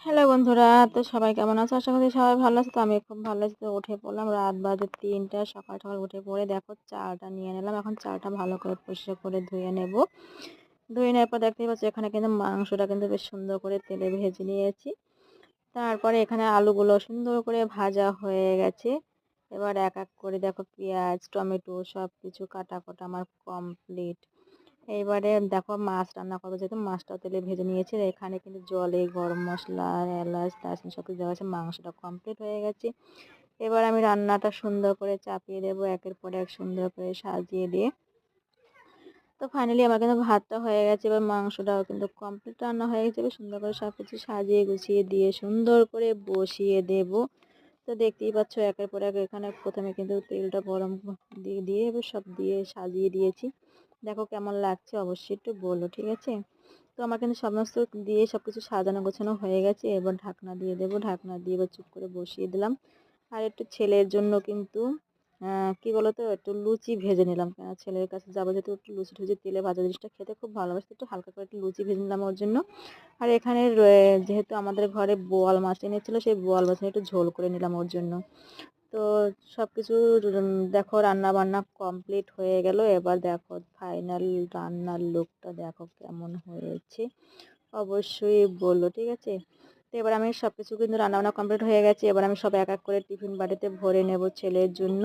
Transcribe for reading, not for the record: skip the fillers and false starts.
Hello বন্ধুরা, তো সবাই কেমন আছো? আশা করি সবাই ভালো আছে। তো আমি খুব ভালো আছি। তো উঠে পড়লাম, রাত বাজে ৩টা। সকাল সকাল উঠে পড়ে দেখো চাটা নিয়ে নিলাম। এখন চাটা ভালো করে পরিষ্কার করে ধুয়ে নেব। ধুয়ে নেওয়ার পর দেখতেই পাচ্ছি এখানে কিন্তু মাংসটা কিন্তু বেশ সুন্দর করে তেলে ভেজে নিয়েছি। তারপরে এখানে আলুগুলো সুন্দর করে ভাজা হয়ে গেছে। এবার এক এক করে দেখো পেঁয়াজ, টমেটো সব কিছু কাটা কোটা আমার কমপ্লিট। এইবারে দেখো মাছ রান্না করবো, যেহেতু মাছটাও তেলে ভেজে নিয়েছি। আর এখানে কিন্তু জলে গরম মশলা, এলাচ, দারচিনি সব কিছু দেওয়া আছে। মাংসটা কমপ্লিট হয়ে গেছে। এবার আমি রান্নাটা সুন্দর করে চাপিয়ে দেবো, একের পর এক সুন্দর করে সাজিয়ে দিয়ে। তো ফাইনালি আমার কিন্তু ভাতটা হয়ে গেছে, এবার মাংসটাও কিন্তু কমপ্লিট রান্না হয়ে গেছে। এবার সুন্দর করে সব কিছু সাজিয়ে গুছিয়ে দিয়ে সুন্দর করে বসিয়ে দেব। তো দেখতেই পাচ্ছ একের পর এক এখানে প্রথমে কিন্তু তেলটা গরম দিয়ে দিয়ে এবার সব দিয়ে সাজিয়ে দিয়েছি। দেখো কেমন লাগছে অবশ্যই একটু বলো, ঠিক আছে? তো আমার কিন্তু সমস্ত দিয়ে সব কিছু সাজানো গোছানো হয়ে গেছে। এবার ঢাকনা দিয়ে দেবো, ঢাকনা দিয়ে এবার চুপ করে বসিয়ে দিলাম। আর একটু ছেলের জন্য কিন্তু কি বলতো, একটু লুচি ভেজে নিলাম। ছেলের কাছে যাবো, যেহেতু একটু লুচি টুচি তেলে ভাজা জিনিসটা খেতে খুব ভালোবাসে, একটু হালকা করে একটু লুচি ভেজে নিলাম ওর জন্য। আর এখানে যেহেতু আমাদের ঘরে বোয়াল মাছ এনেছিল, সেই বোয়াল মাছ একটু ঝোল করে নিলাম ওর জন্য। তো সব কিছু দেখো রান্না বান্না কমপ্লিট হয়ে গেল। এবার দেখো ফাইনাল রান্নার লুকটা দেখো কেমন হয়েছে, অবশ্যই বললো, ঠিক আছে? তো এবার আমি সব কিছু কিন্তু রান্নাবান্না কমপ্লিট হয়ে গেছে। এবার আমি সব এক এক করে টিফিন বাটিতে ভরে নেব ছেলের জন্য।